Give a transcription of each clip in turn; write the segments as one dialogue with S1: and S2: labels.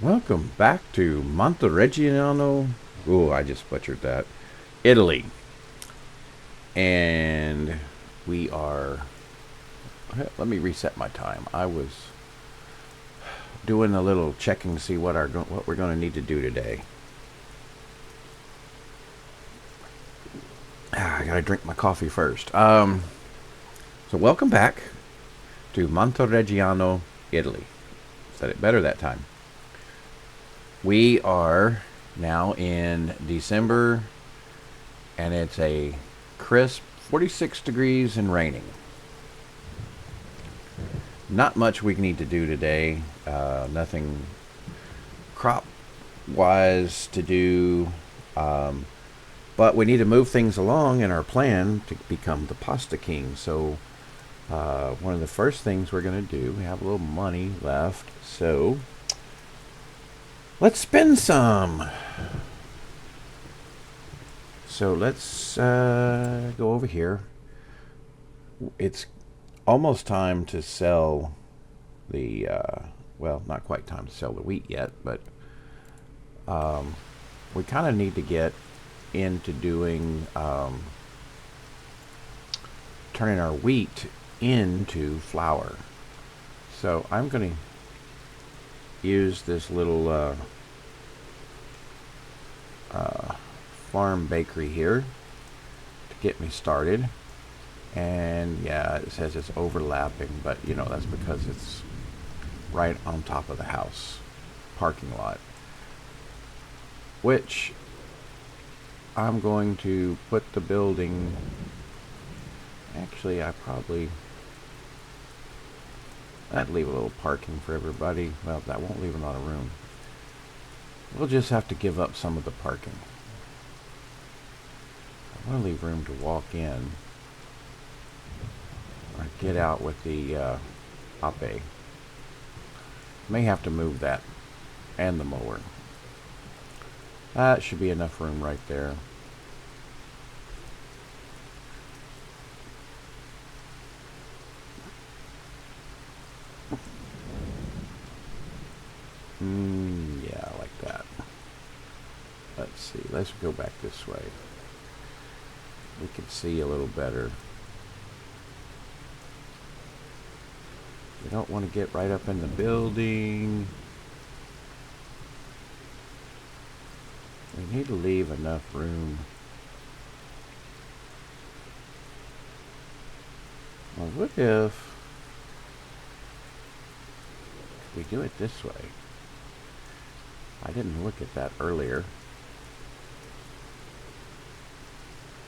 S1: Welcome back to Monteriggiano. Oh, I just butchered that. Italy. And we are. Let me reset my time. I was doing a little checking to see what we're going to need to do today. I gotta drink my coffee first. So welcome back to Monteriggiano, Italy. Said it better that time. We are now in December, and it's a crisp 46 degrees and raining. Not much we need to do today. Nothing crop wise to do. Um, but we need to move things along in our plan to become the pasta king. So, one of the first things we're going to do, we have a little money left. So, let's spend some. So, let's go over here. It's almost time to sell the well, not quite time to sell the wheat yet, but we kind of need to get into doing turning our wheat into flour. So I'm going to use this little farm bakery here to get me started. And yeah, it says it's overlapping, but you know, that's because it's right on top of the house parking lot, which I'm going to put the building. Actually, I'd leave a little parking for everybody. Well, that won't leave a lot of room. We'll just have to give up some of the parking. I want to leave room to walk in or get out with the ape. May have to move that and the mower. That should be enough room right there. Yeah, like that. Let's see. Let's go back this way. We can see a little better. We don't want to get right up in the building. We need to leave enough room. Well, what if we do it this way? I didn't look at that earlier.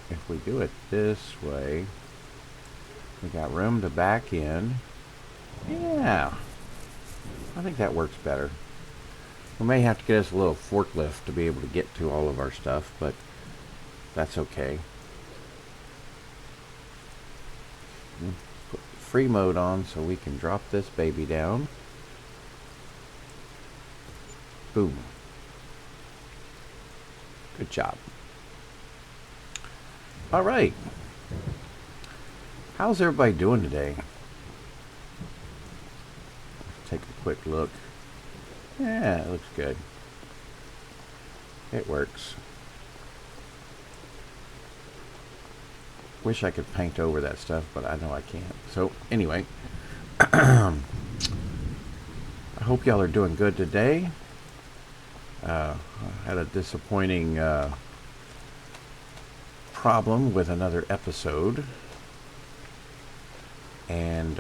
S1: If we do it this way, we got room to back in. Yeah, I think that works better. We may have to get us a little forklift to be able to get to all of our stuff, but that's okay. Put free mode on so we can drop this baby down. Boom. Good job. All right. How's everybody doing today? Take a quick look. Yeah, it looks good. It works. Wish I could paint over that stuff, but I know I can't. So, anyway. I hope y'all are doing good today. I had a disappointing problem with another episode. And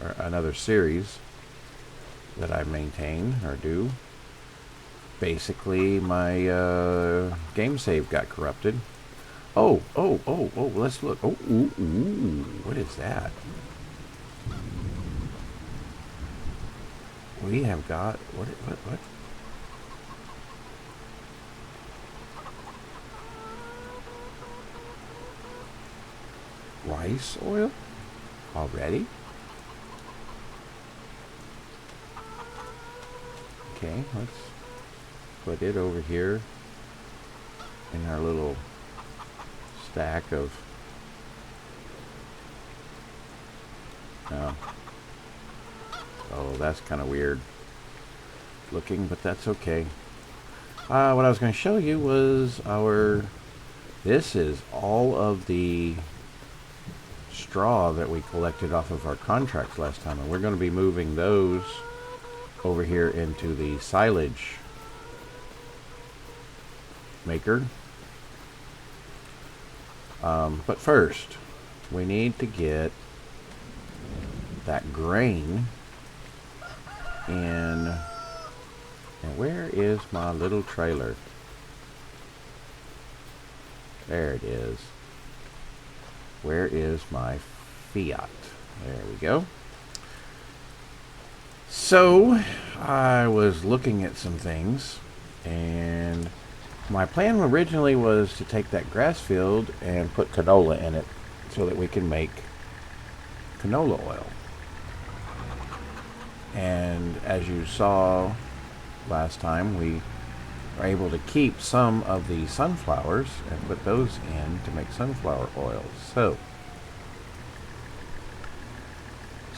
S1: or another series that I maintain or do. Basically, my game save got corrupted. Oh, let's look. Oh, what is that? We have got, what? Rice oil? Already? Okay, let's put it over here in our little stack of oh, that's kind of weird. looking, but that's okay. What I was going to show you was this is all of the straw that we collected off of our contracts last time, and we're going to be moving those over here into the silage maker. But first, we need to get that grain in. And where is my little trailer? There it is. Where is my Fiat? There we go. So, I was looking at some things, and my plan originally was to take that grass field and put canola in it so that we can make canola oil. And as you saw last time, we are able to keep some of the sunflowers and put those in to make sunflower oil. So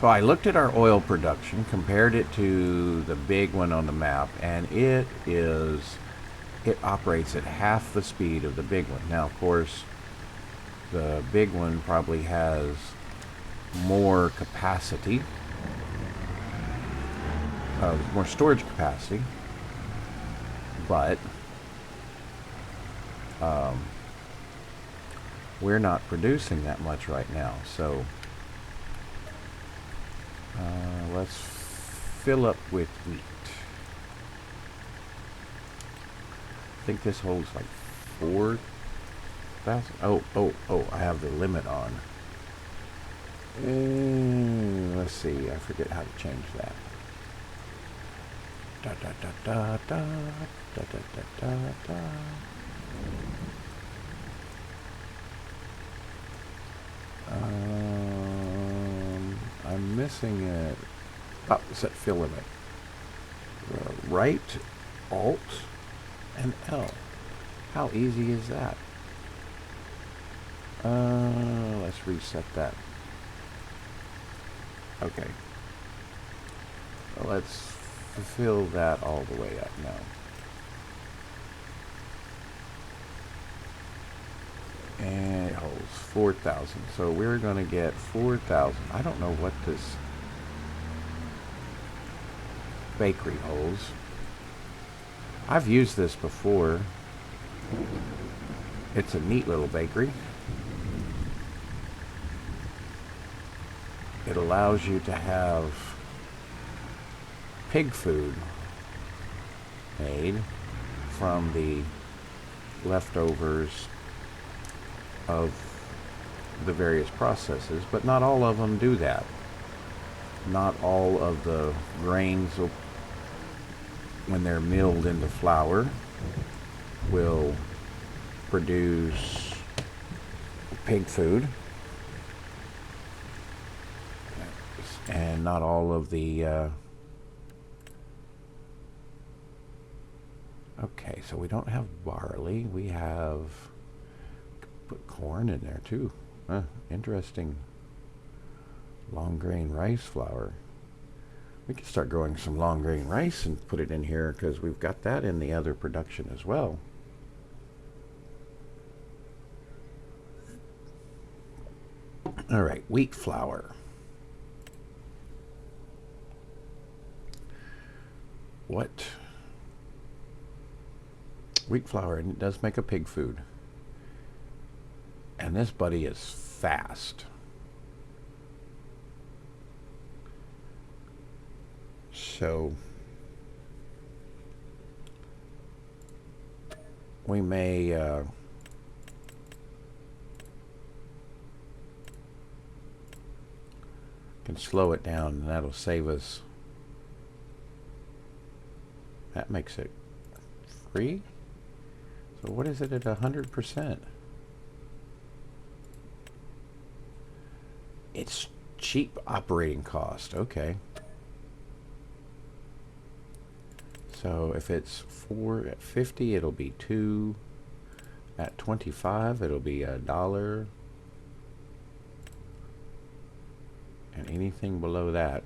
S1: I looked at our oil production, compared it to the big one on the map, and it operates at half the speed of the big one. Now, of course, the big one probably has more capacity, more storage capacity, but we're not producing that much right now. So let's fill up with wheat. I think this holds like 4,000. Oh, I have the limit on. Let's see, I forget how to change that. Da da da da da da da da da. I'm missing it. Oh, set fill limit. Right, Alt, and L. How easy is that? Let's reset that. Okay. Well, let's fill that all the way up now. And it holds 4,000. So we're going to get 4,000. I don't know what this bakery holds. I've used this before. It's a neat little bakery. It allows you to have pig food made from the leftovers of the various processes, but not all of them do that. Not all of the grains will, when they're milled into flour, will produce pig food, and not all of the okay, so we don't have barley. We have put corn in there too. Interesting. Long grain rice flour. We could start growing some long grain rice and put it in here, because we've got that in the other production as well. All right, wheat flour. What? Wheat flour, and it does make a pig food. And this buddy is fast. So we may can slow it down, and that'll save us. That makes it free. So what is it at 100%? It's cheap operating cost. Okay. So if it's 4 at 50, it'll be 2. At 25, it'll be $1. And anything below that.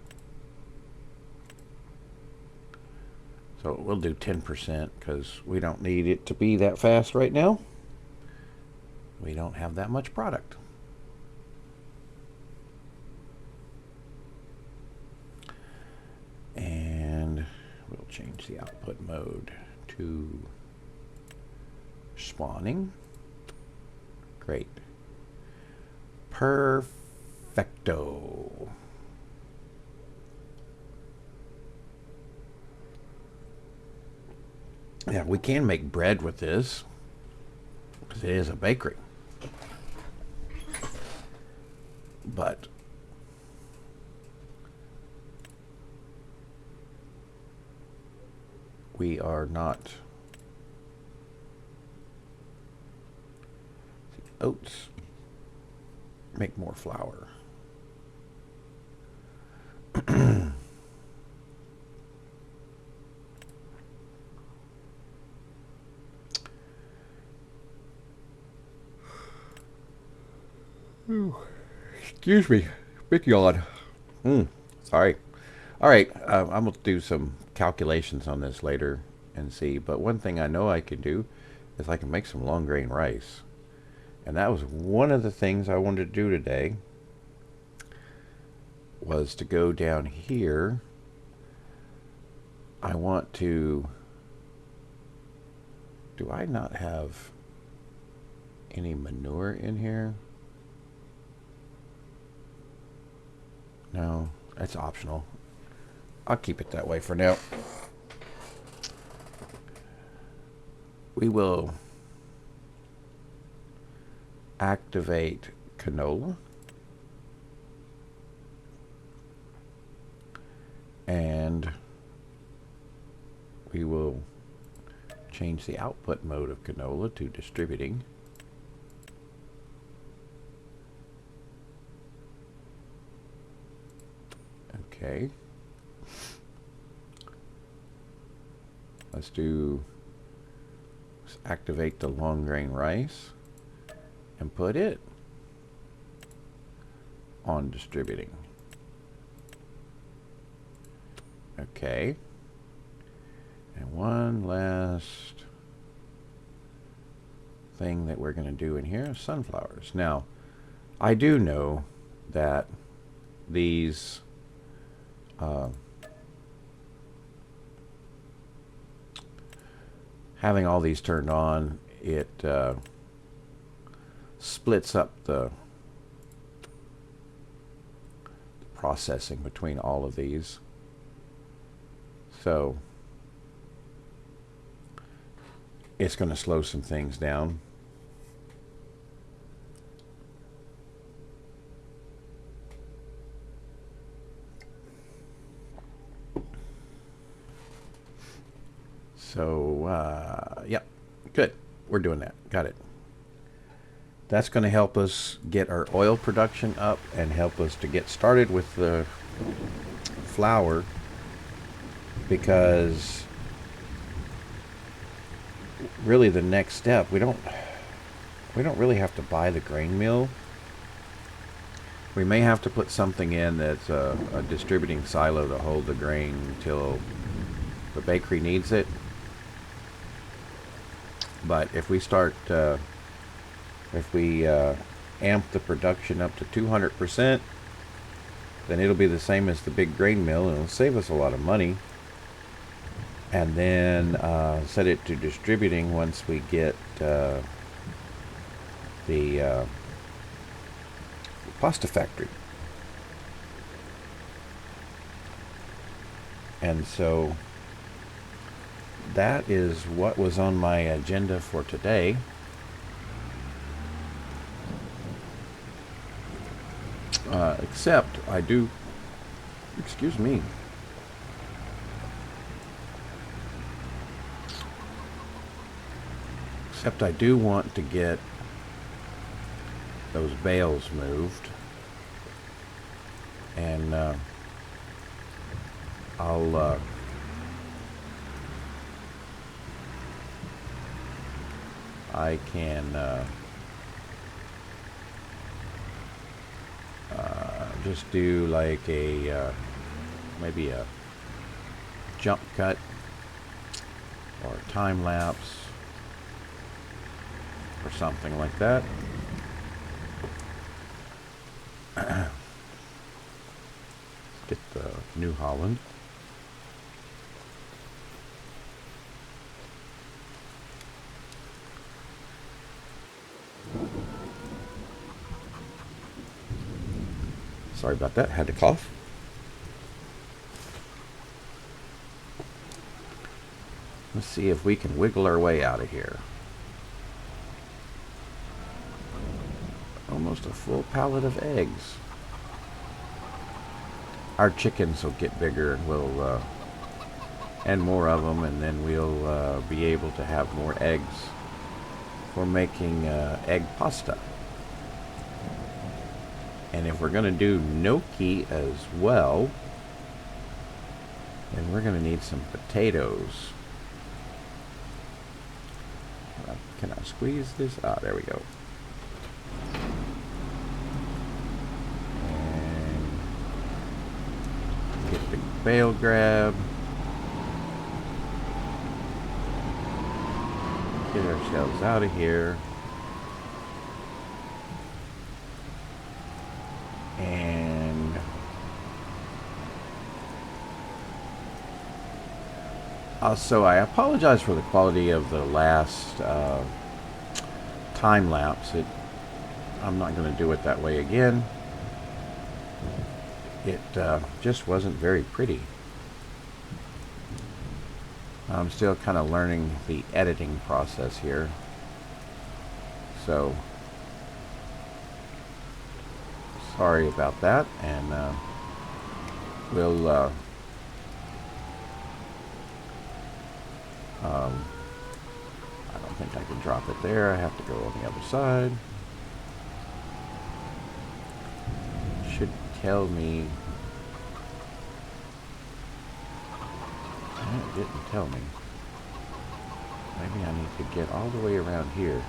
S1: So we'll do 10% because we don't need it to be that fast right now. We don't have that much product. And we'll change the output mode to spawning. Great. Perfecto. Yeah, we can make bread with this because it is a bakery. But we are not. Oats make more flour. Excuse me, big yawn. Sorry. All right, I'm gonna do some calculations on this later and see. But one thing I know I can do is I can make some long grain rice, and that was one of the things I wanted to do today. Was to go down here. I want to. Do I not have any manure in here? No, that's optional. I'll keep it that way for now. We will activate canola. And we will change the output mode of canola to distributing. Okay. Let's activate the long grain rice and put it on distributing. Okay. And one last thing that we're going to do in here is sunflowers. Now, I do know that these having all these turned on, it splits up the processing between all of these. So it's going to slow some things down. So, yep, good. We're doing that. Got it. That's going to help us get our oil production up and help us to get started with the flour, because really the next step, we don't really have to buy the grain mill. We may have to put something in that's a distributing silo to hold the grain until the bakery needs it. But if we start, if we amp the production up to 200%, then it'll be the same as the big grain mill, and it'll save us a lot of money. And then set it to distributing once we get the pasta factory. And so that is what was on my agenda for today. Except I do, excuse me. Except I do want to get those bales moved. And I'll I can just do like a maybe a jump cut or a time lapse or something like that. Get the New Holland. Sorry about that, had to cough. Let's see if we can wiggle our way out of here. Almost a full pallet of eggs. Our chickens will get bigger and we'll and more of them, and then we'll be able to have more eggs for making egg pasta. And if we're going to do gnocchi as well, then we're going to need some potatoes. Can I squeeze this? Ah, there we go. And get the bale grab. Get ourselves out of here. And also, I apologize for the quality of the last time lapse. I'm not going to do it that way again. It just wasn't very pretty. I'm still kind of learning the editing process here. So, sorry about that, and we'll I don't think I can drop it there. I have to go on the other side. Should tell me. It didn't tell me. Maybe I need to get all the way around here.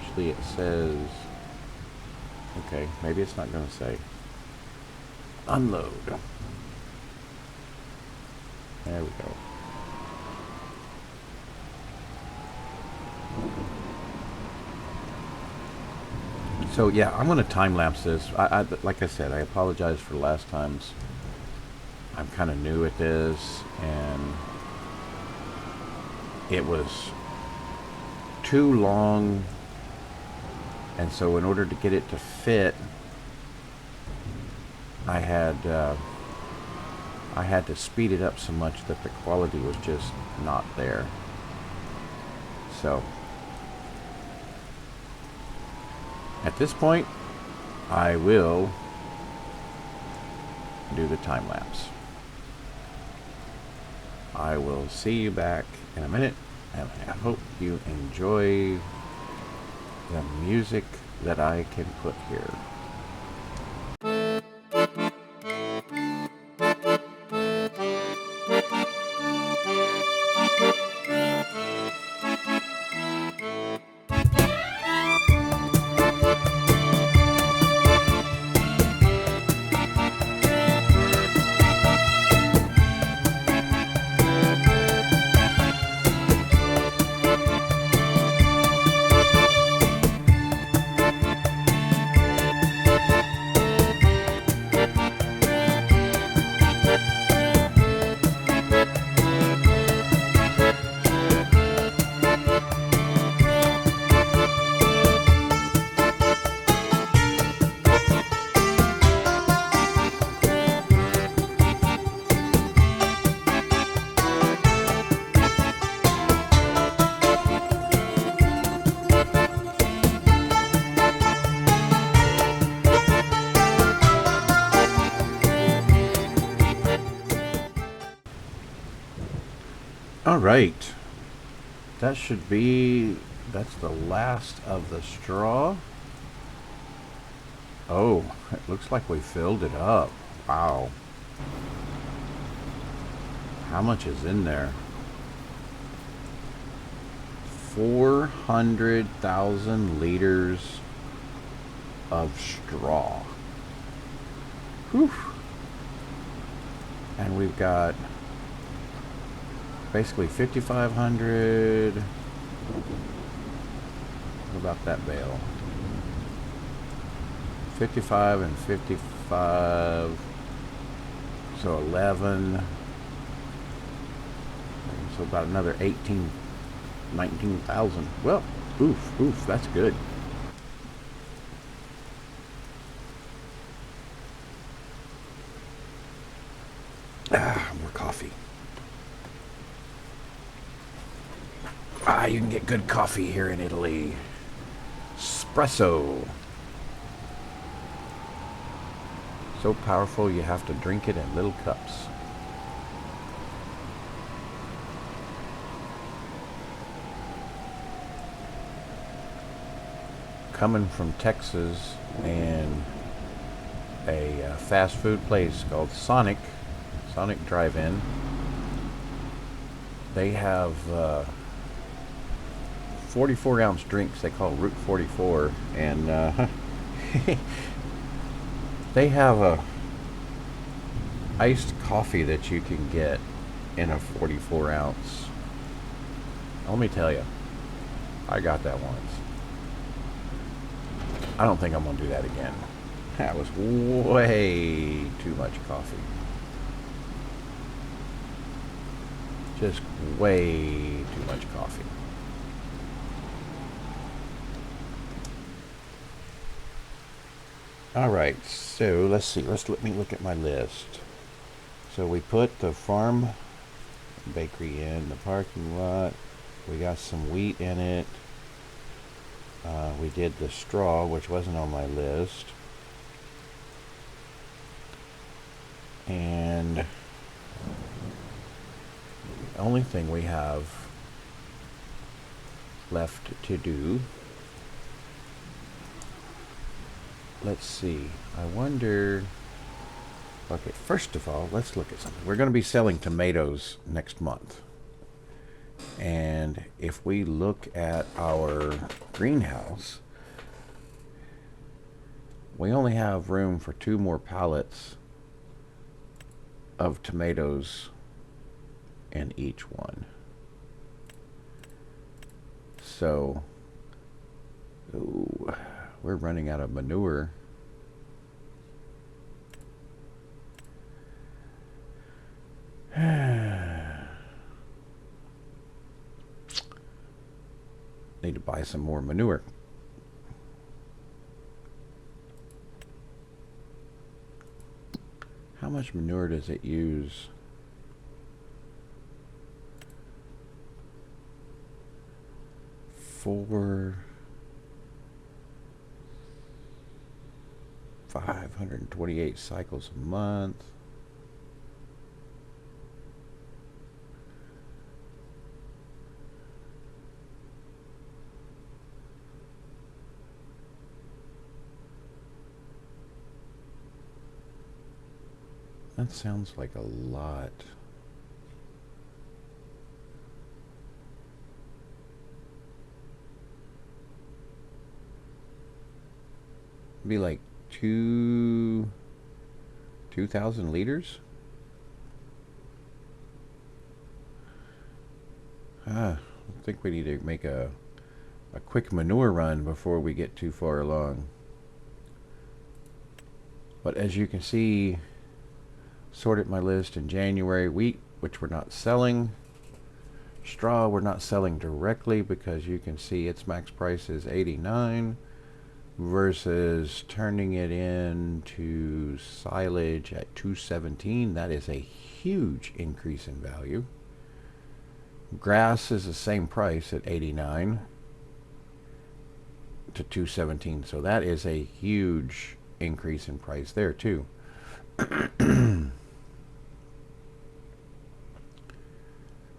S1: Actually, it says, okay, maybe it's not going to say unload. There we go. So yeah, I'm going to time lapse this. Like I said, I apologize for last times. I'm kind of new at this, and it was too long, and so in order to get it to fit, I had to speed it up so much that the quality was just not there. So at this point, I will do the time lapse. I will see you back in a minute, and I hope you enjoy the music that I can put here. All right, that's the last of the straw. Oh, it looks like we filled it up. Wow. How much is in there? 400,000 liters of straw. Whew. And we've got basically 5,500. What about that bale? 55 and 55. So 11. So about another 18, 19,000. Well, oof, that's good. More coffee. You can get good coffee here in Italy. Espresso. So powerful you have to drink it in little cups. Coming from Texas and a fast food place called Sonic Drive-In. They have 44-ounce drinks they call Route 44, and they have a iced coffee that you can get in a 44-ounce. Let me tell you, I got that once. I don't think I'm going to do that again. That was way too much coffee. Just way too much coffee. All right, so let's see. Let me look at my list. So we put the farm bakery in the parking lot. We got some wheat in it. We did the straw, which wasn't on my list. And the only thing we have left to do, let's see, I wonder, okay, first of all, let's look at something. We're going to be selling tomatoes next month. And if we look at our greenhouse, we only have room for 2 more pallets of tomatoes in each one. So, ooh, we're running out of manure. Need to buy some more manure. How much manure does it use? For 528 cycles a month. That sounds like a lot. Be like 2,000 liters. I think we need to make a quick manure run before we get too far along. But as you can see, sorted my list in January. Wheat, which we're not selling. Straw, we're not selling directly because you can see its max price is $89 versus turning it into silage at $217. That is a huge increase in value. Grass is the same price at $89 to $217. So that is a huge increase in price there too.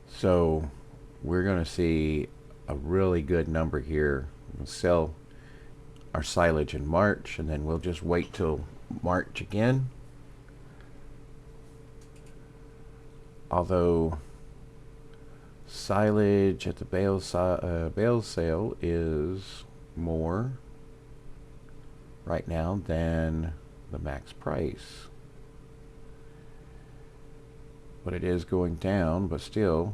S1: So we're going to see a really good number here. We'll sell our silage in March, and then we'll just wait till March again. Although silage at the bale sale is more right now than the max price. but it is going down, but still.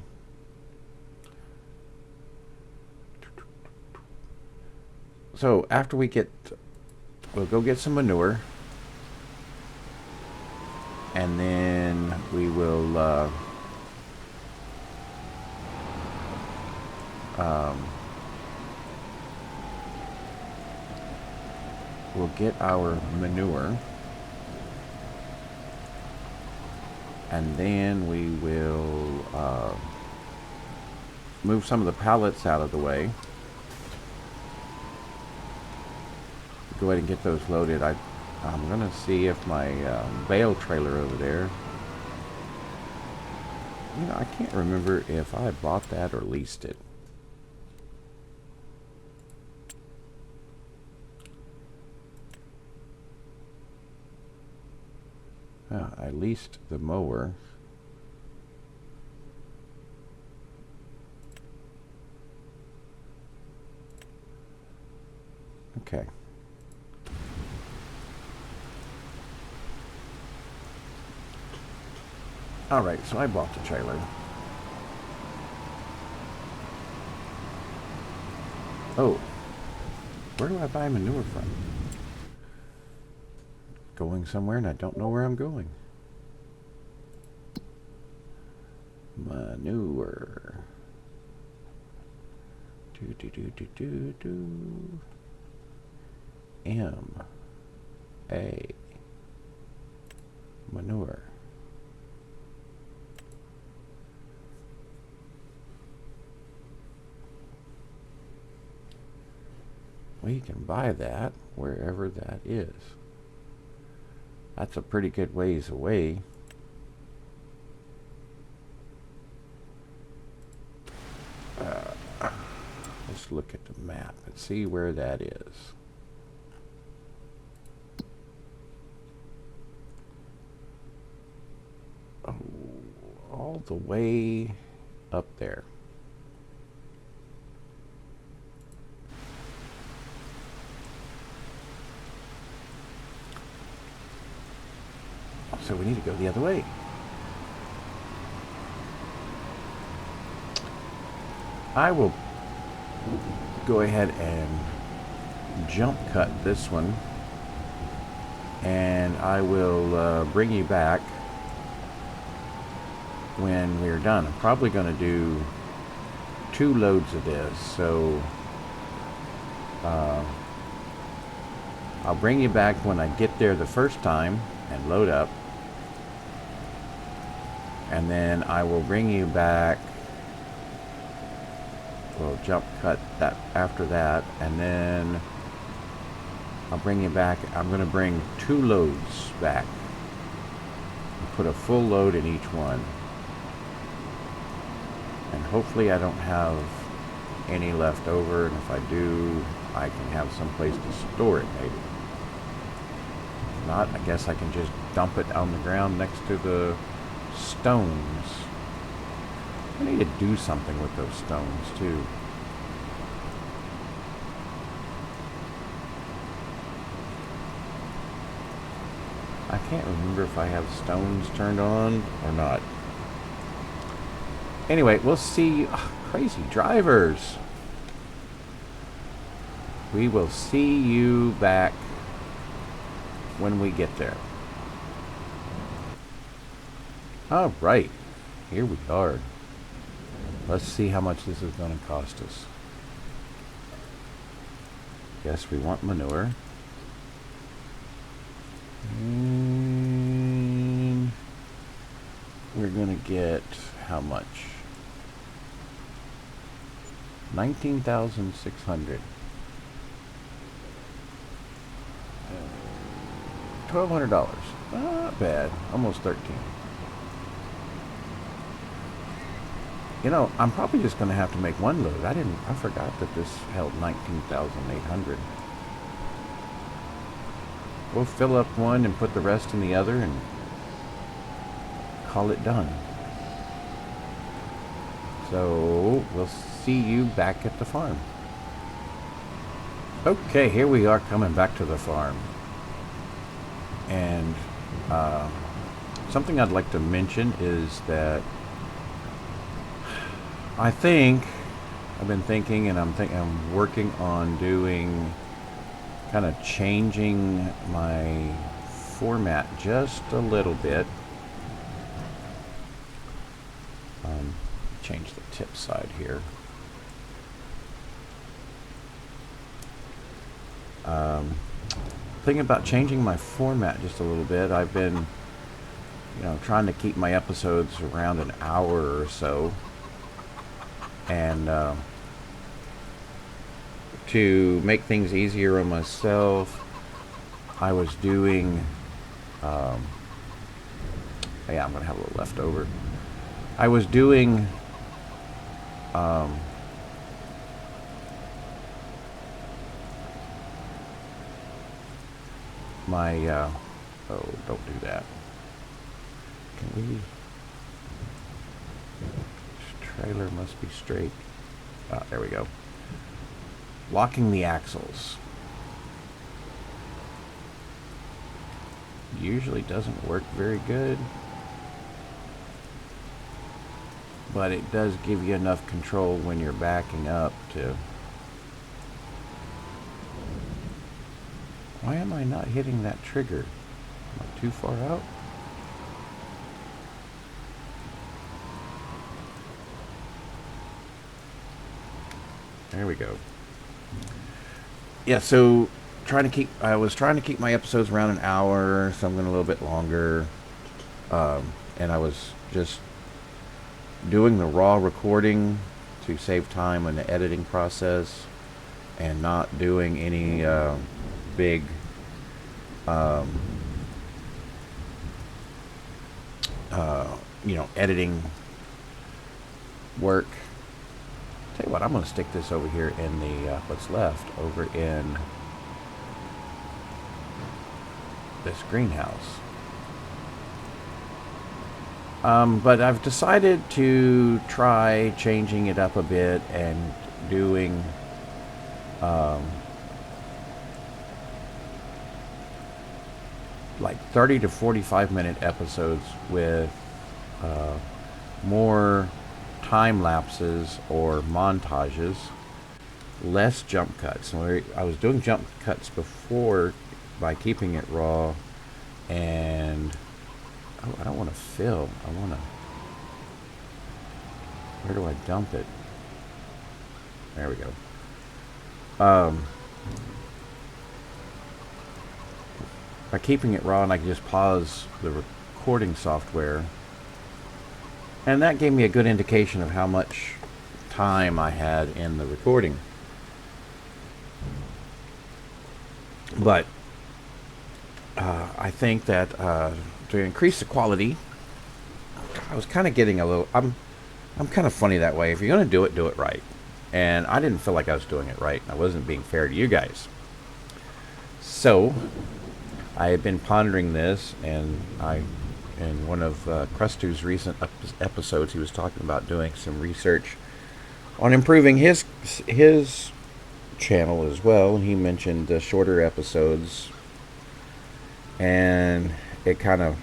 S1: So after we'll go get some manure, and then we will we'll get our manure, and then we will move some of the pallets out of the way. Go ahead and get those loaded. I'm gonna see if my bale trailer over there, you know, I can't remember if I bought that or leased it. I leased the mower. Okay. Alright, so I bought the trailer. Oh, where do I buy manure from? Going somewhere and I don't know where I'm going. Manure. M-A. Manure. Well, you can buy that wherever that is. That's a pretty good ways away. Let's look at the map and see where that is. Oh, all the way up there. So we need to go the other way. I will go ahead and jump cut this one, and I will bring you back when we're done. I'm probably going to do 2 loads of this, so I'll bring you back when I get there the first time and load up, and then I will bring you back. We'll jump cut that after that, and then I'll bring you back. I'm going to bring 2 loads back. Put a full load in each one. And hopefully I don't have any left over, and if I do, I can have some place to store it maybe. If not, I guess I can just dump it on the ground next to the stones. I need to do something with those stones too. I can't remember if I have stones turned on or not. Anyway, we'll see. Crazy drivers. We will see you back when we get there. All right, here we are. Let's see how much this is going to cost us. Yes, we want manure. And we're going to get how much? 19,600. $1,200. Not bad. Almost 13. You know, I'm probably just going to have to make 1 load. I forgot that this held 19,800. We'll fill up 1 and put the rest in the other and call it done. So we'll see you back at the farm. Okay, here we are coming back to the farm. And Something I'd like to mention is that I think I've been thinking, and I'm working on doing, kind of changing my format just a little bit. Change the tip side here. Thinking about changing my format just a little bit. I've been, trying to keep my episodes around an hour or so, and to make things easier on myself, I was doing. Yeah, I'm gonna have a little leftover. I was doing. My oh, don't do that. Can we? This trailer must be straight. Ah, there we go. Locking the axles usually doesn't work very good, but it does give you enough control when you're backing up to. Why am I not hitting that trigger? Am I too far out? There we go. Yeah, so I was trying to keep my episodes around an hour, some a little bit longer. And I was just doing the raw recording to save time in the editing process, and not doing any big editing work. Tell you what, I'm going to stick this over here in the what's left over in this greenhouse. But I've decided to try changing it up a bit and doing like 30 to 45-minute episodes with more time lapses or montages, less jump cuts. I was doing jump cuts before by keeping it raw, and I don't want to fill. Where do I dump it? There we go. By keeping it raw, and I can just pause the recording software, and that gave me a good indication of how much time I had in the recording. But I think that to increase the quality, I was kind of getting a little. I'm kind of funny that way. If you're going to do it right. And I didn't feel like I was doing it right. I wasn't being fair to you guys. So I had been pondering this, and in one of Crustu's recent episodes, he was talking about doing some research on improving his channel as well, and he mentioned the shorter episodes, and it kind of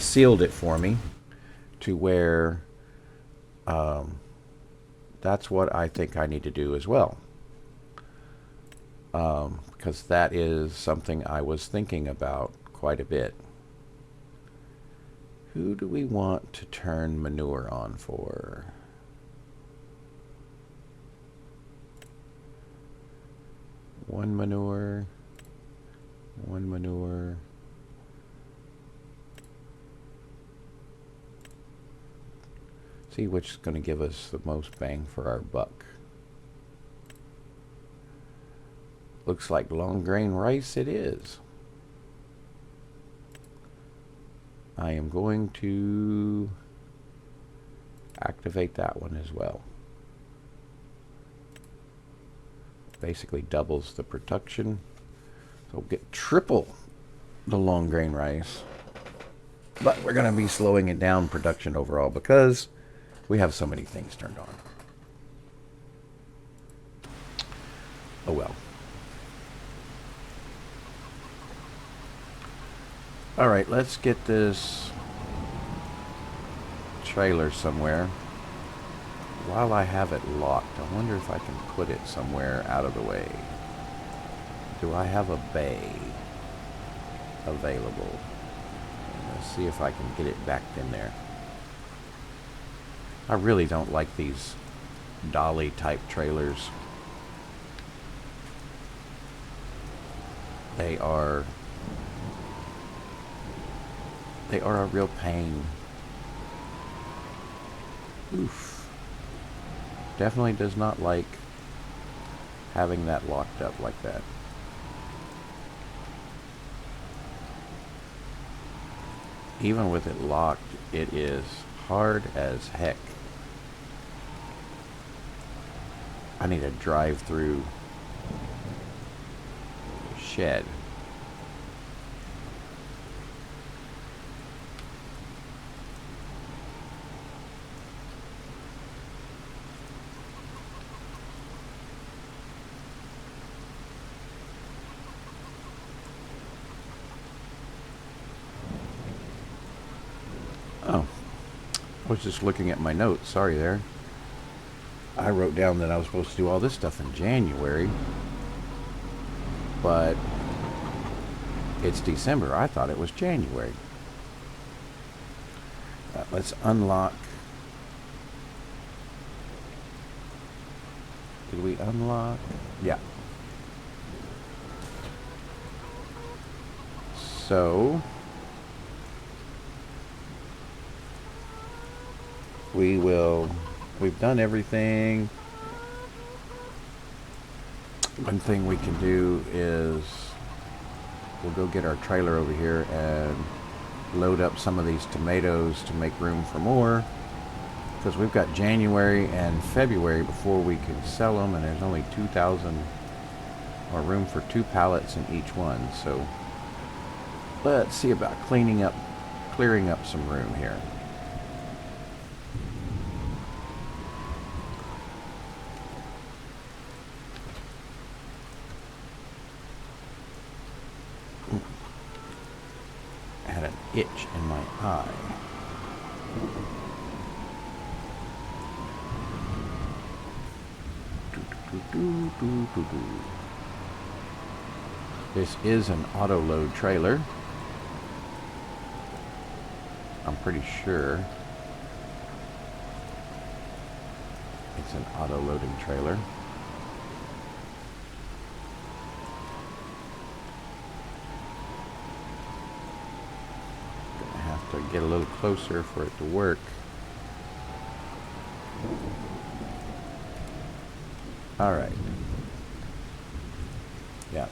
S1: sealed it for me to where that's what I think I need to do as well, because that is something I was thinking about quite a bit. Who do we want to turn manure on for? One manure. See which is going to give us the most bang for our buck. Looks like long grain rice it is. I am going to activate that one as well. Basically doubles the production. So we'll get triple the long grain rice. But we're going to be slowing it down production overall because we have so many things turned on. Oh well. All right, let's get this trailer somewhere. While I have it locked, I wonder if I can put it somewhere out of the way. Do I have a bay available? Let's see if I can get it backed in there. I really don't like these dolly type trailers. They are a real pain. Oof. Definitely does not like having that locked up like that. Even with it locked, it is hard as heck. I need to drive through the shed. Oh, I was just looking at my notes. Sorry there. I wrote down that I was supposed to do all this stuff in January, but it's December. I thought it was January. Let's unlock. Did we unlock? Yeah. So we've done everything. One thing we can do is we'll go get our trailer over here and load up some of these tomatoes to make room for more, because we've got January and February before we can sell them, and there's only 2,000 or room for 2 pallets in each one. So let's see about clearing up some room here. Had an itch in my eye. This is an auto load trailer. I'm pretty sure it's an auto loading trailer. Gonna have to get a little closer for it to work. All right. Yeah,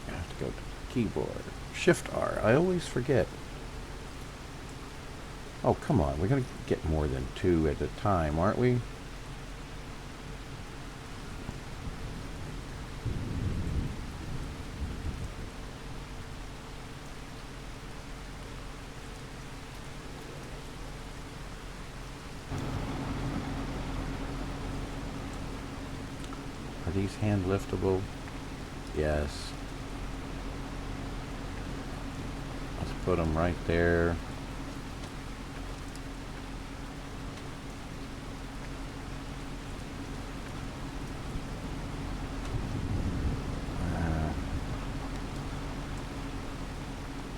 S1: I have to go to the keyboard. Shift R. I always forget. Oh, come on. We're going to get more than 2 at a time, aren't we? Are these hand liftable? Yes. Let's put them right there.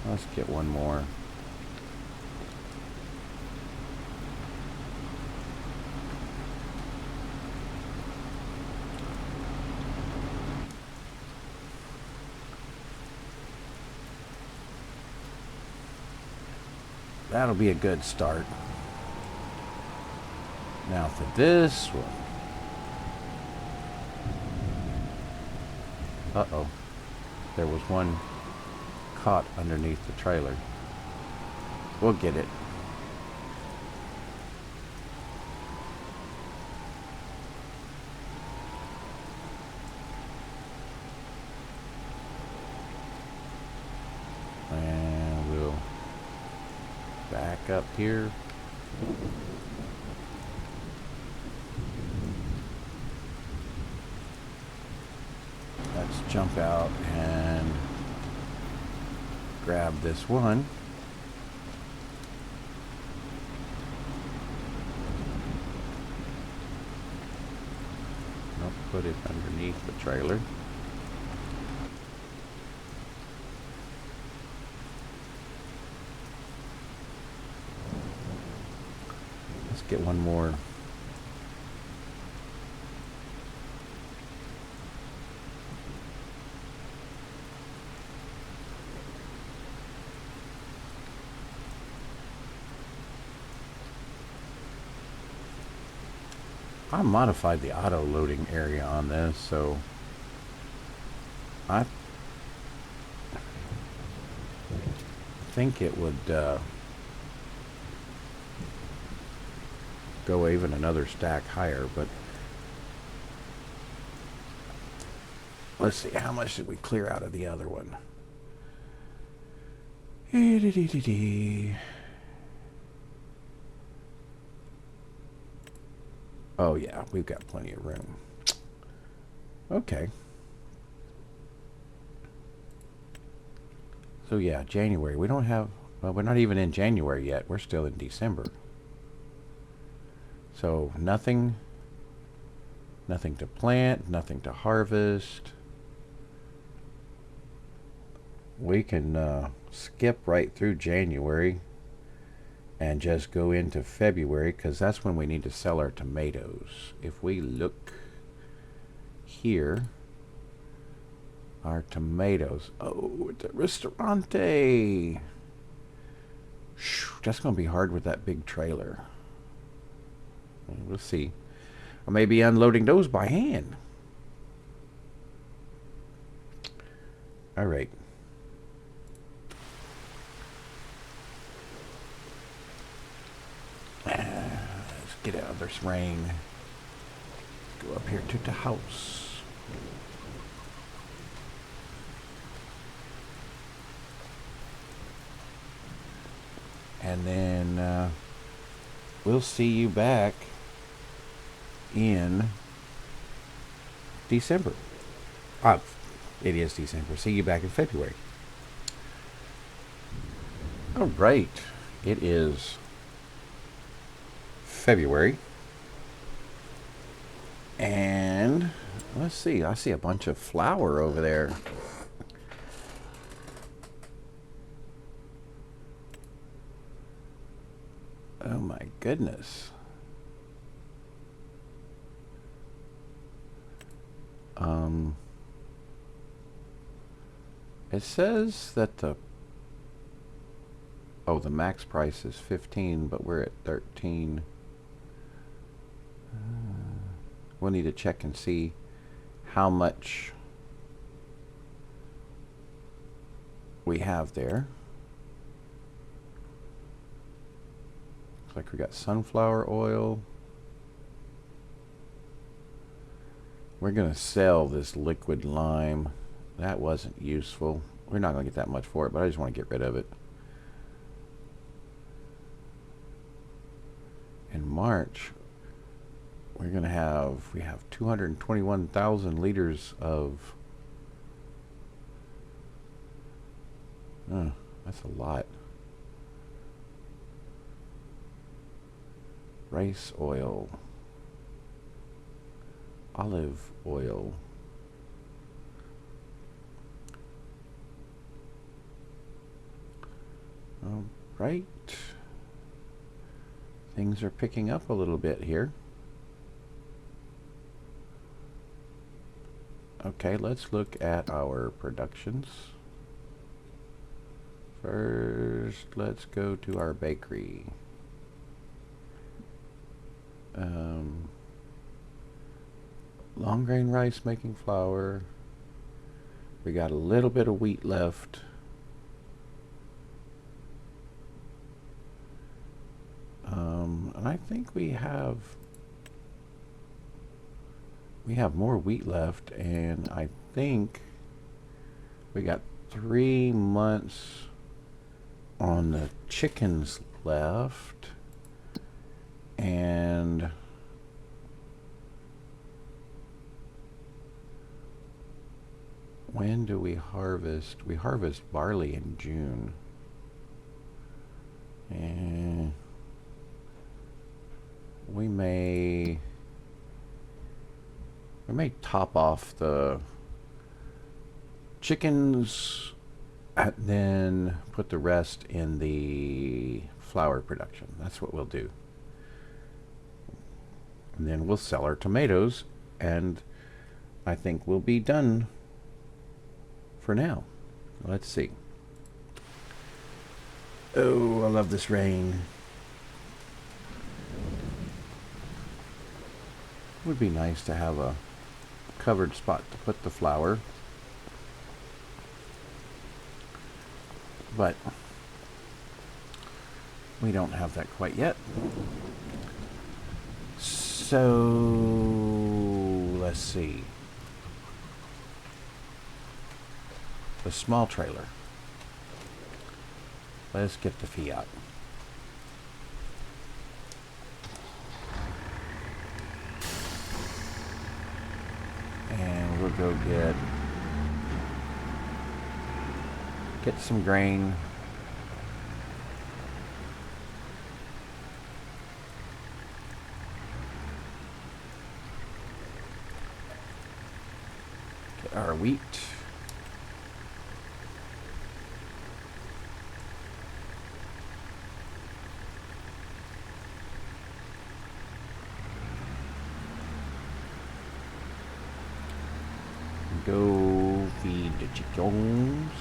S1: Let's get one more. That'll be a good start. Now for this one. Uh-oh. There was one caught underneath the trailer. We'll get it. And we'll back up here. Let's jump out and grab this one. I'll put it underneath the trailer. Let's get one more. I modified the auto loading area on this, so I think it would go even another stack higher, but let's see, how much did we clear out of the other one? Oh yeah, we've got plenty of room. Okay. So yeah, January. We don't have, well, we're not even in January yet. We're still in December. So nothing to plant, nothing to harvest. We can skip right through January and just go into February, because that's when we need to sell our tomatoes. If we look here, our tomatoes. Oh, it's a Ristorante. That's going to be hard with that big trailer. We'll see. I may be unloading those by hand. All right. Let's get out of this rain. Go up here to the house. And then we'll see you back in December. It is December. See you back in February. All right. It is February. And let's see. I see a bunch of flour over there. Oh my goodness. It says that the max price is 15, but we're at 13. We'll need to check and see how much we have there. Looks like we got sunflower oil. We're going to sell this liquid lime. That wasn't useful. We're not going to get that much for it, but I just want to get rid of it. In March, we're going to have, we have 221,000 liters of, that's a lot. Rice oil. Olive oil. All right. Things are picking up a little bit here. Okay, let's look at our productions. First, let's go to our bakery. Long grain rice making flour. We got a little bit of wheat left. And I think we have more wheat left, and I think we got 3 months on the chickens left, and When do we harvest? We harvest barley in June. And we may top off the chickens and then put the rest in the flour production. That's what we'll do. And then we'll sell our tomatoes, and I think we'll be done for now. Let's see. Oh, I love this rain. It would be nice to have a covered spot to put the flour, but we don't have that quite yet. So let's see. The small trailer. Let's get the Fiat. And we'll go get some grain. Get our wheat. Go feed the chickens.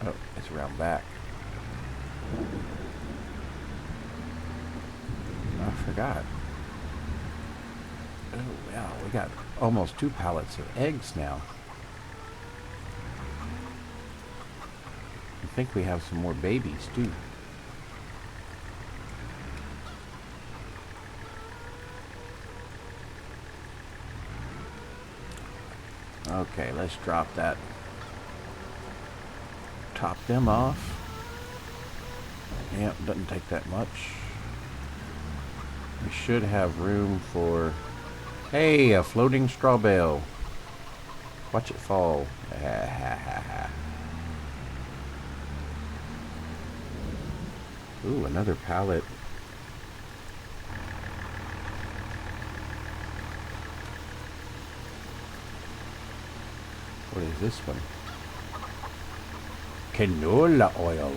S1: Oh, it's around back. I forgot. Oh, wow, we got almost 2 pallets of eggs now. I think we have some more babies, too. Okay, let's drop that. Top them off. Yep, doesn't take that much. We should have room for... Hey, a floating straw bale. Watch it fall. Ooh, another pallet. What is this one? Canola oil.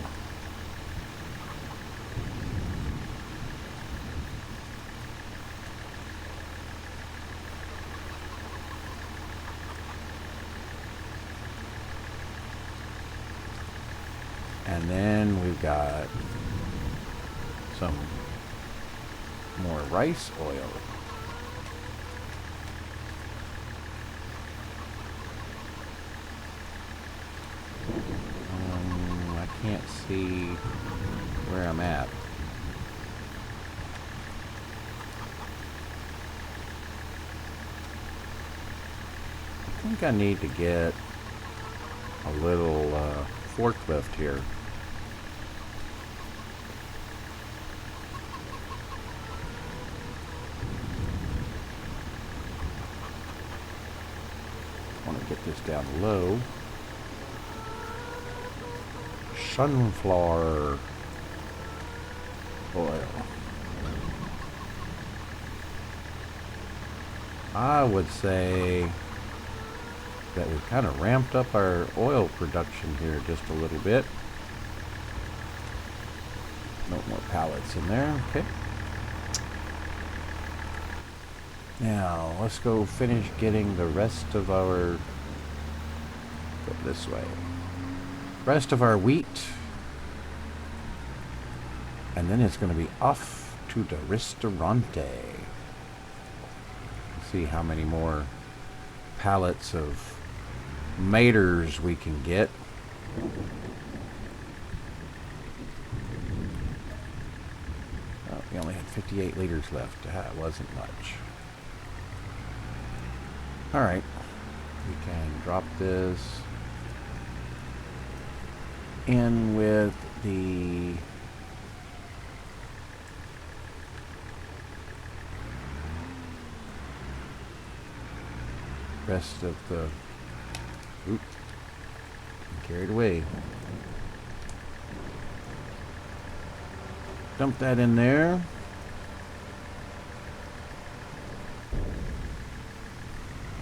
S1: And then we've got some more rice oil. I can't see where I'm at. I think I need to get a little forklift here. I want to get this down low. Sunflower oil. I would say that we've kind of ramped up our oil production here just a little bit. No more pallets in there. Okay. Now let's go finish getting the rest of our, go this way, rest of our wheat, and then it's going to be off to the ristorante. See how many more pallets of maters we can get. Oh, we only had 58 liters left. That wasn't much. All right, we can drop this in with the rest of the... Oop. Carried away. Dump that in there.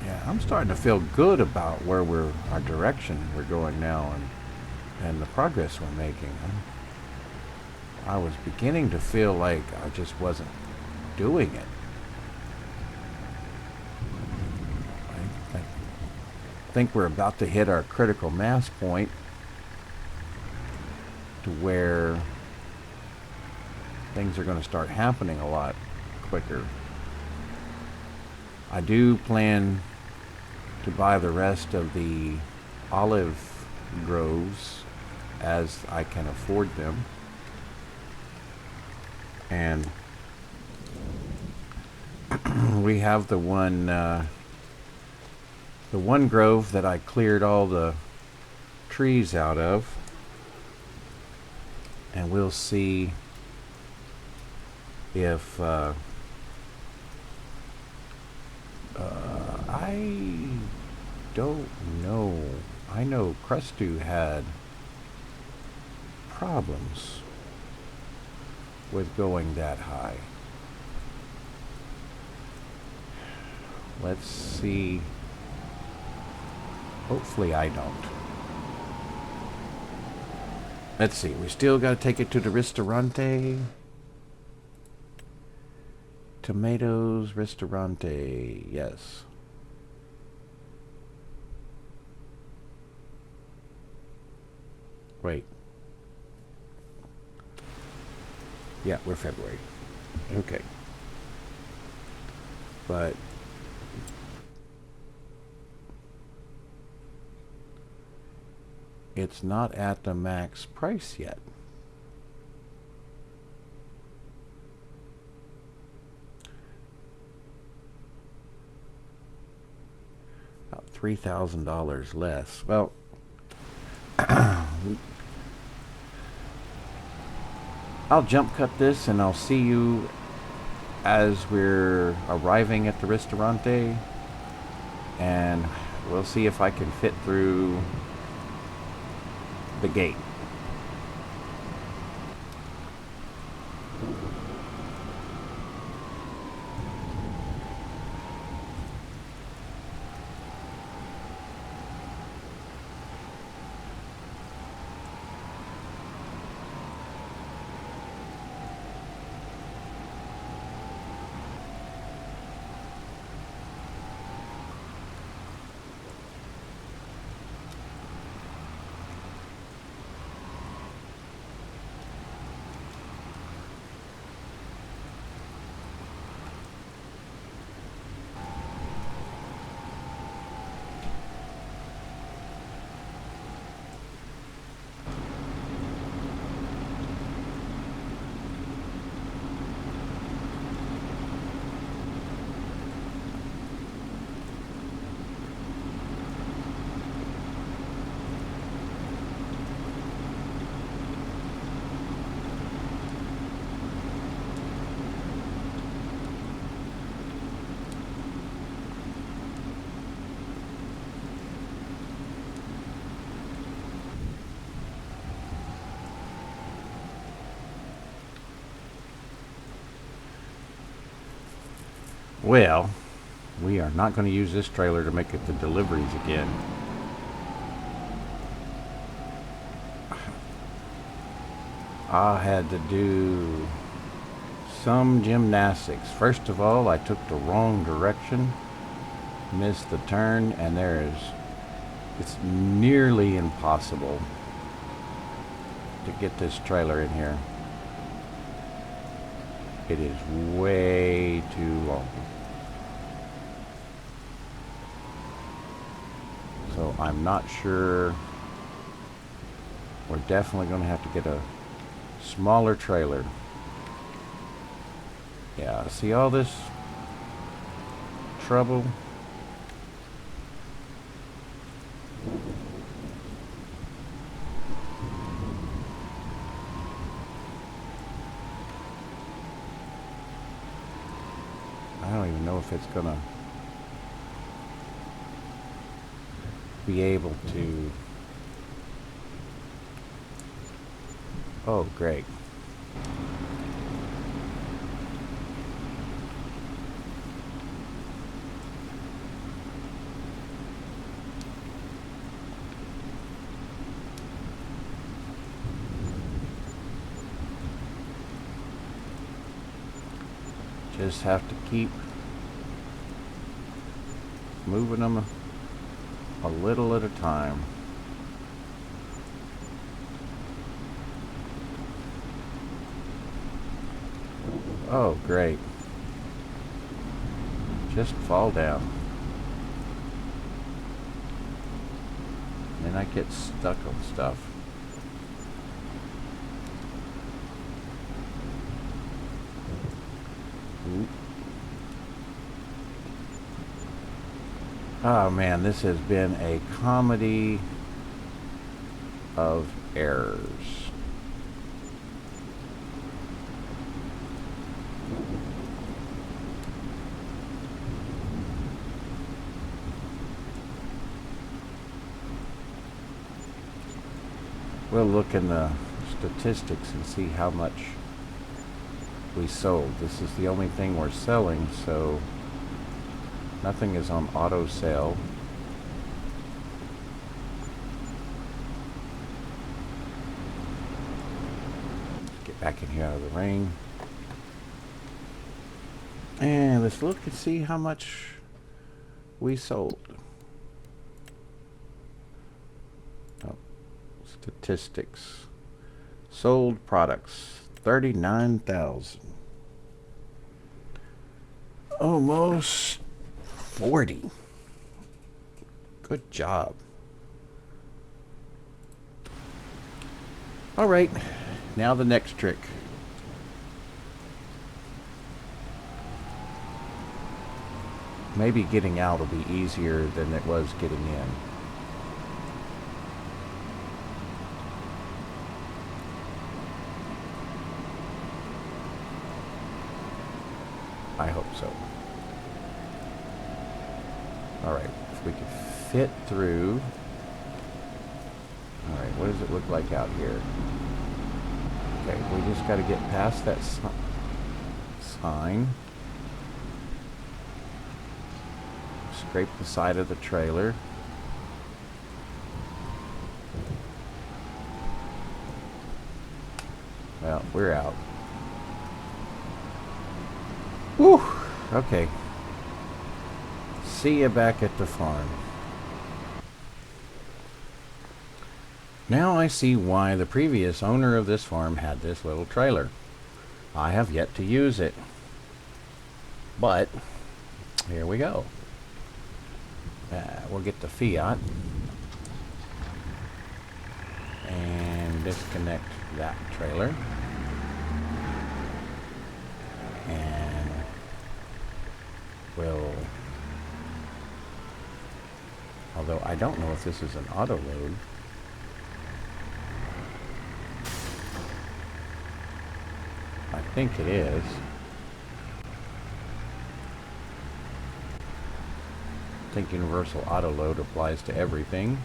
S1: Yeah, I'm starting to feel good about where our direction we're going now, and the progress we're making. I was beginning to feel like I just wasn't doing it. I think we're about to hit our critical mass point to where things are going to start happening a lot quicker. I do plan to buy the rest of the olive groves as I can afford them. And we have the one grove that I cleared all the trees out of, and we'll see if I don't know. I know Crustu had problems with going that high. Let's see. Hopefully I don't. Let's see. We still got to take it to the Ristorante. Tomatoes, Ristorante. Yes. Wait. Yeah, we're February. Okay. But it's not at the max price yet. About $3,000 less. Well, I'll jump cut this and I'll see you as we're arriving at the Ristorante, and we'll see if I can fit through the gate. Well, we are not going to use this trailer to make it to deliveries again. I had to do some gymnastics. First of all, I took the wrong direction, missed the turn, and it's nearly impossible to get this trailer in here. It is way too long. So I'm not sure. We're definitely going to have to get a smaller trailer. Yeah, see all this trouble? I don't even know if it's gonna be able to... Oh, great. Just have to keep moving them a little at a time. Oh, great. Just fall down. And I get stuck on stuff. Oop. Oh man, this has been a comedy of errors. We'll look in the statistics and see how much we sold. This is the only thing we're selling, so nothing is on auto sale. Let's get back in here out of the rain. And let's look and see how much we sold. Oh, statistics. Sold products, 39,000. Almost 40. Good job. All right, now the next trick. Maybe getting out will be easier than it was getting in. I hope so. All right, if we can fit through. All right, what does it look like out here? Okay, we just got to get past that sign. Scrape the side of the trailer. Well, we're out. Whew, okay. See you back at the farm. Now I see why the previous owner of this farm had this little trailer. I have yet to use it. But, here we go. We'll get the Fiat. And disconnect that trailer. And we'll... Although I don't know if this is an auto load. I think it is. I think universal auto load applies to everything.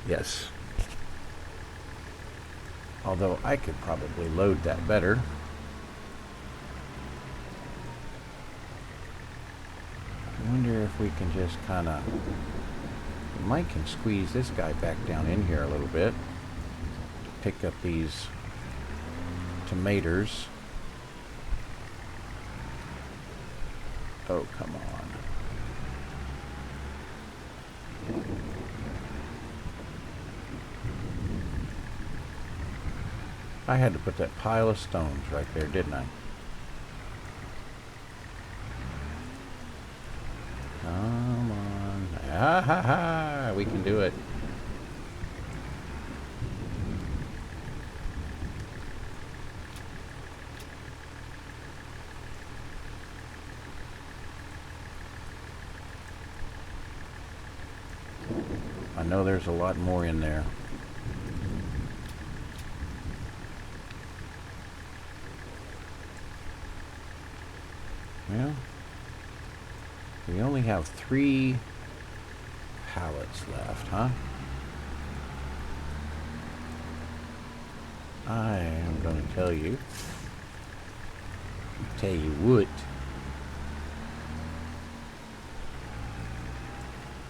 S1: Yes. Although I could probably load that better. I wonder if we can just kind of... Mike can squeeze this guy back down in here a little bit. Pick up these tomatoes. Oh, come on. I had to put that pile of stones right there, didn't I? Come on. Ah, ha, ha. We can do it. I know there's a lot more in there. Well, We only have 3 pallets left, huh? I am going to tell you what.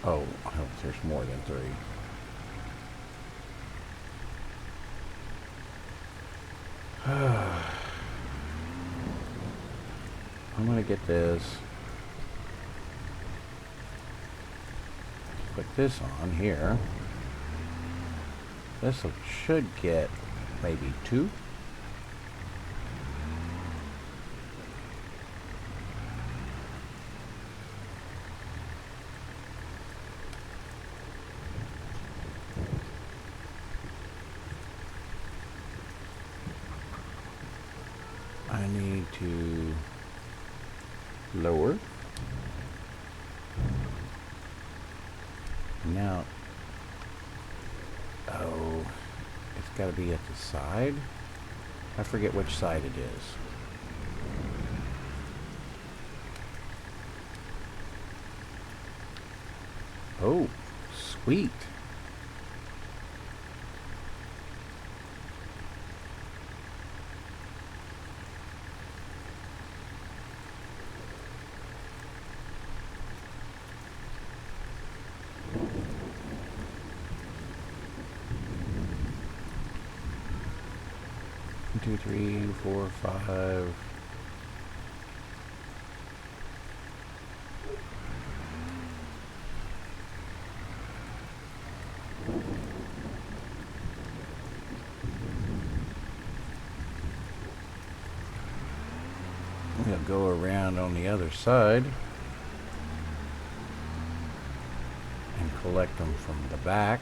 S1: Oh, I hope there's more than 3. I'm going to get this. Put this on here. This should get maybe 2. I need to lower. Now, oh, it's got to be at the side. I forget which side it is. Oh, sweet. One, 2, 3, 4, 5. We'll go around on the other side and collect them from the back.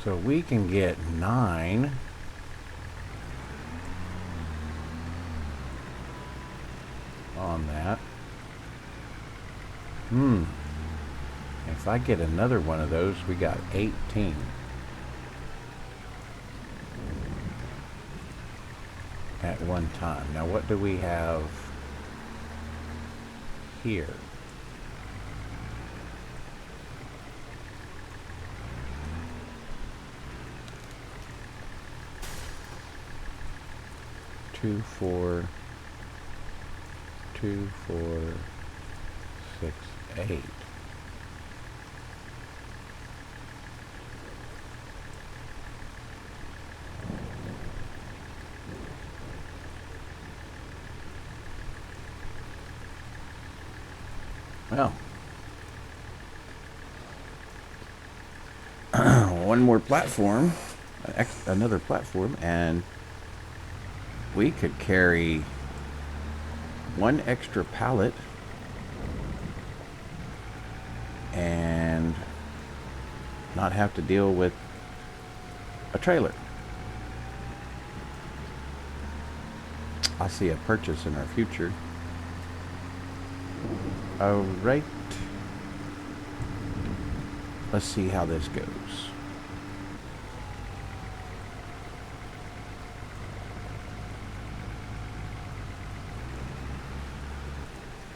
S1: So we can get 9 on that. If I get another one of those, we got 18. At one time. Now what do we have here? Two, 4, 2, 4, 6, 8. Well, one more platform, another platform, and we could carry 1 extra pallet and not have to deal with a trailer. I see a purchase in our future. All right. Let's see how this goes.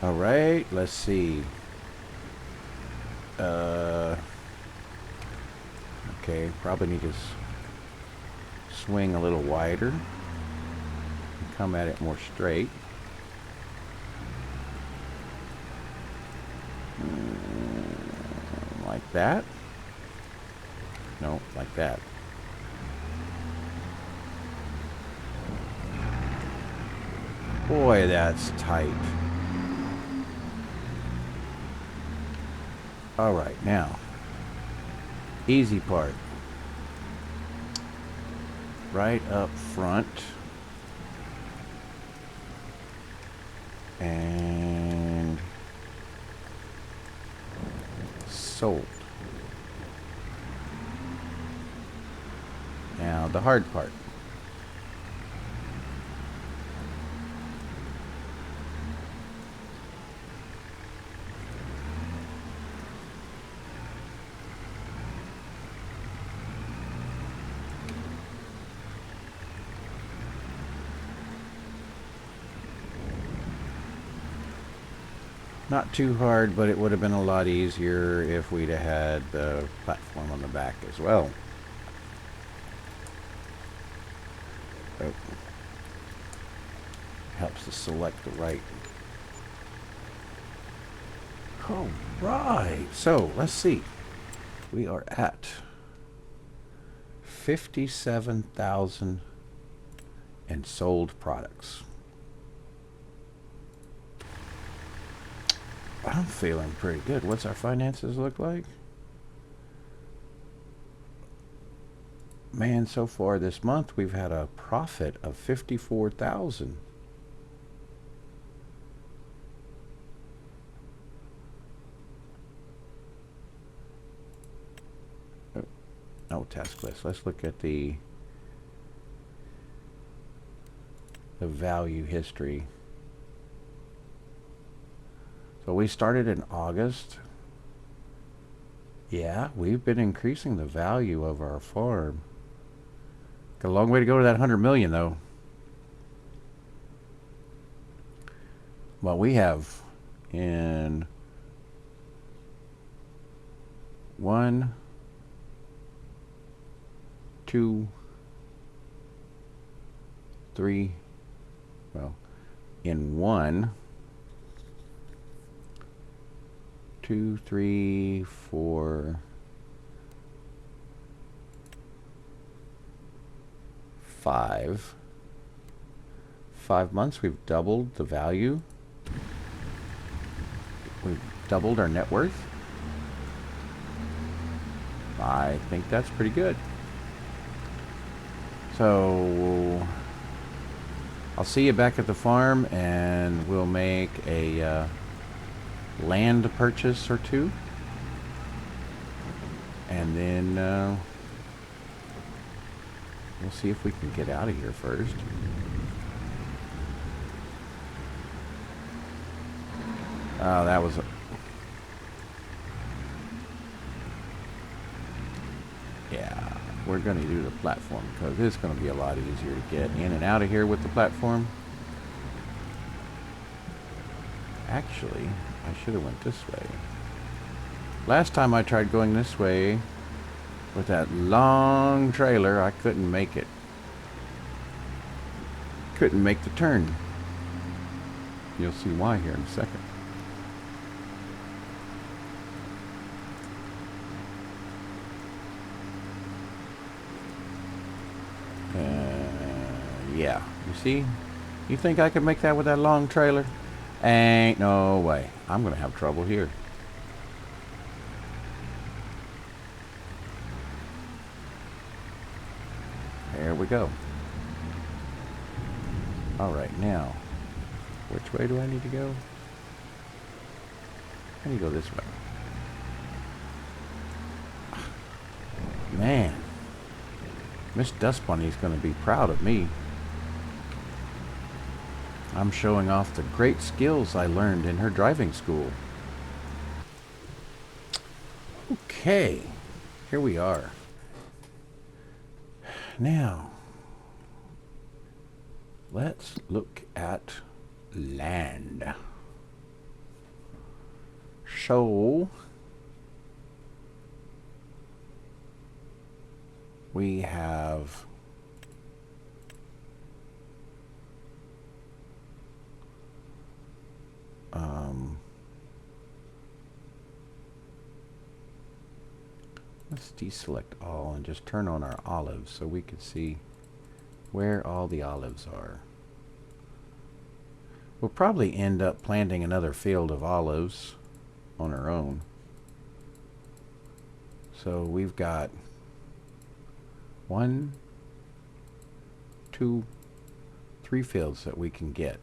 S1: All right, let's see. Okay, probably need to swing a little wider and come at it more straight. Like that. No, like that. Boy, that's tight. All right, now, easy part. Right up front. And sold. Now, the hard part. Not too hard, but it would have been a lot easier if we'd have had the platform on the back as well. Oh. Helps to select the right. All right. So, let's see. We are at 57,000 and sold products. I'm feeling pretty good. What's our finances look like? Man, so far this month we've had a profit of 54,000. Oh, no task list. Let's look at the value history. So we started in August. Yeah, we've been increasing the value of our farm. Got a long way to go to that 100 million though. Well, we have in 1, 2, 3, well, in 1, 2, 3, 4, 5 months we've doubled the value. We've doubled our net worth. I think that's pretty good. So I'll see you back at the farm and we'll make a land purchase or two, and then we'll see if we can get out of here first. Oh, that was yeah, we're going to do the platform because it's going to be a lot easier to get in and out of here with the platform. Actually, I should have went this way. Last time I tried going this way with that long trailer, I couldn't make it. Couldn't make the turn. You'll see why here in a second. Yeah, you see? You think I could make that with that long trailer? Ain't no way. I'm gonna have trouble here. There we go. Alright, now, which way do I need to go? I need to go this way. Man, Miss Dust Bunny's gonna be proud of me. I'm showing off the great skills I learned in her driving school. Okay, here we are. Now, let's look at land. So, we have let's deselect all and just turn on our olives so we can see where all the olives are. We'll probably end up planting another field of olives on our own. So we've got 1, 2, 3 fields that we can get.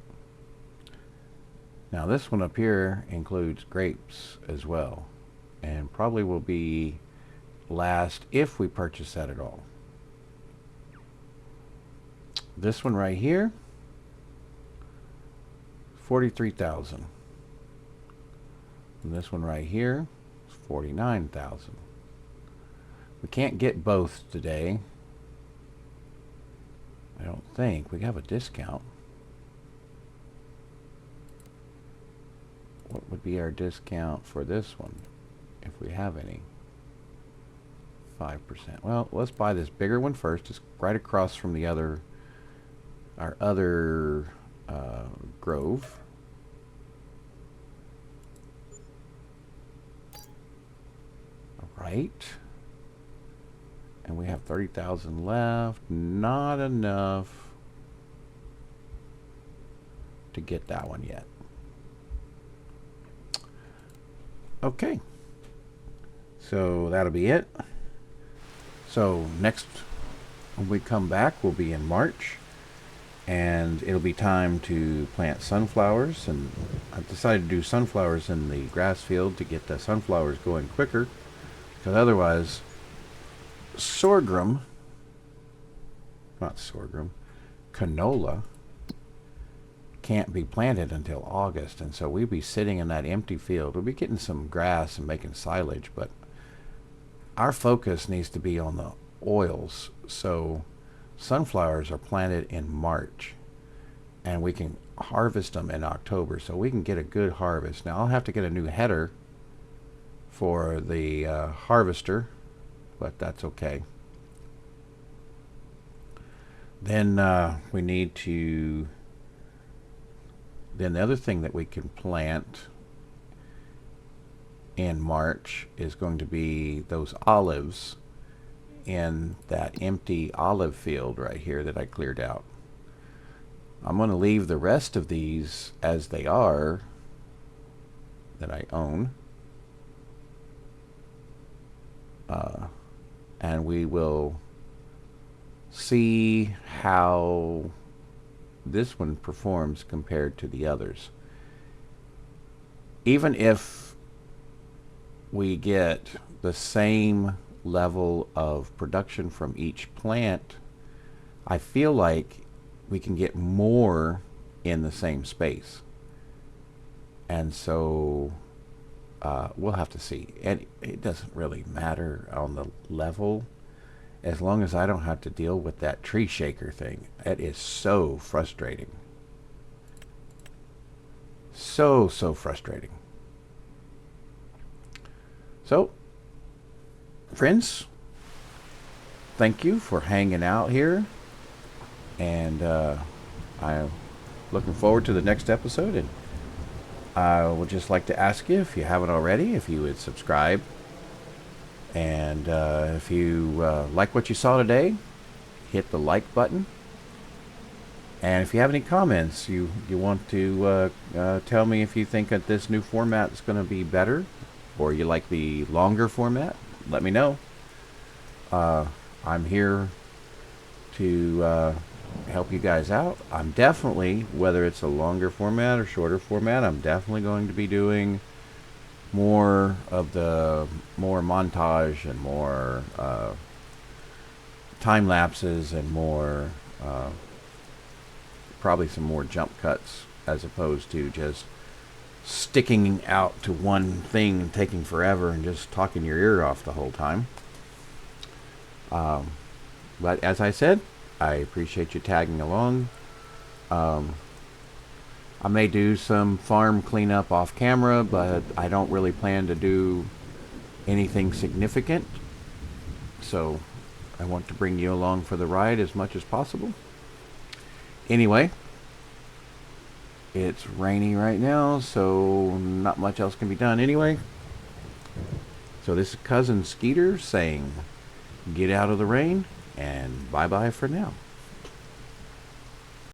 S1: Now this one up here includes grapes as well, and probably will be last if we purchase that at all. This one right here, 43,000. And this one right here is 49,000. We can't get both today. I don't think we have a discount. What would be our discount for this one, if we have any? 5%. Well, let's buy this bigger one first. It's right across from the other, our other grove. All right. And we have 30,000 left. Not enough to get that one yet. Okay. So that'll be it. So next, when we come back, we'll be in March. And it'll be time to plant sunflowers. And I've decided to do sunflowers in the grass field to get the sunflowers going quicker. Because otherwise, canola can't be planted until August, and so we'd be sitting in that empty field. We'll be getting some grass and making silage, but our focus needs to be on the oils. So sunflowers are planted in March, and we can harvest them in October, so we can get a good harvest. Now I'll have to get a new header for the harvester, but that's okay. Then we need to, then the other thing that we can plant in March is going to be those olives in that empty olive field right here that I cleared out. I'm going to leave the rest of these as they are that I own. And we will see how this one performs compared to the others. Even if we get the same level of production from each plant, I feel like we can get more in the same space. And so we'll have to see. And it doesn't really matter on the level, as long as I don't have to deal with that tree shaker thing. It is so frustrating. So frustrating. So, friends, thank you for hanging out here. And I'm looking forward to the next episode. And I would just like to ask you, if you haven't already, if you would subscribe. And if you like what you saw today, hit the like button. And if you have any comments, you want to tell me if you think that this new format is going to be better, or you like the longer format, let me know. I'm here to help you guys out. I'm definitely, whether it's a longer format or shorter format, I'm definitely going to be doing more of the montage and more time lapses and more probably some more jump cuts, as opposed to just sticking out to one thing and taking forever and just talking your ear off the whole time. But as I said, I appreciate you tagging along. I may do some farm cleanup off camera, but I don't really plan to do anything significant. So I want to bring you along for the ride as much as possible. Anyway, it's rainy right now, so not much else can be done anyway. So this is Cousin Skeeter saying, get out of the rain, and bye-bye for now.